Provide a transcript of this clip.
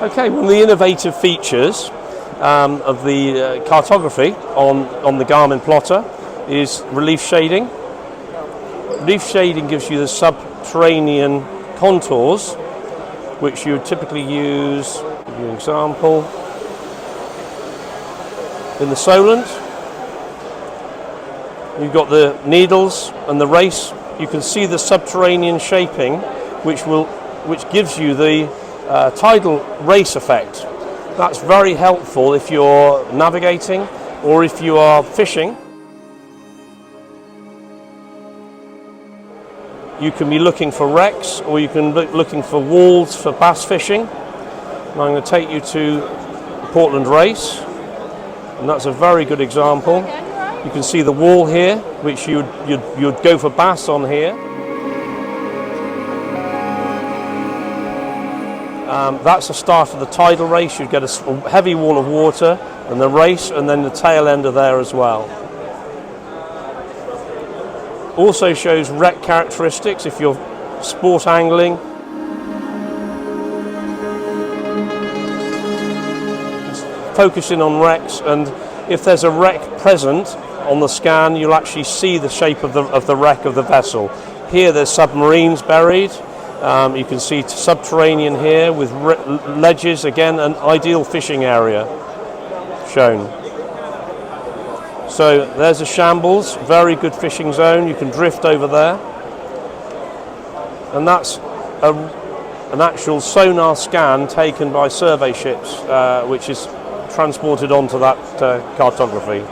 Okay, one of the innovative features of the cartography on the Garmin plotter is relief shading. Relief shading gives you the subterranean contours, which you would typically use, to give you an example, in the Solent. You've got the needles and the race. You can see the subterranean shaping, which gives you the tidal race effect. That's very helpful if you're navigating or if you are fishing. You can be looking for wrecks, or you can be looking for walls for bass fishing. And I'm going to take you to Portland Race, and that's a very good example. You can see the wall here, which you'd go for bass on here. That's the start of the tidal race. You'd get a heavy wall of water and the race, and then the tail end of there as well. Also shows wreck characteristics if you're sport angling. It's focusing on wrecks, and if there's a wreck present on the scan, you'll actually see the shape of the wreck of the vessel. Here there's submarines buried. You can see subterranean here with ledges, again an ideal fishing area shown. So there's a shambles, very good fishing zone. You can drift over there, and that's an actual sonar scan taken by survey ships, which is transported onto that cartography.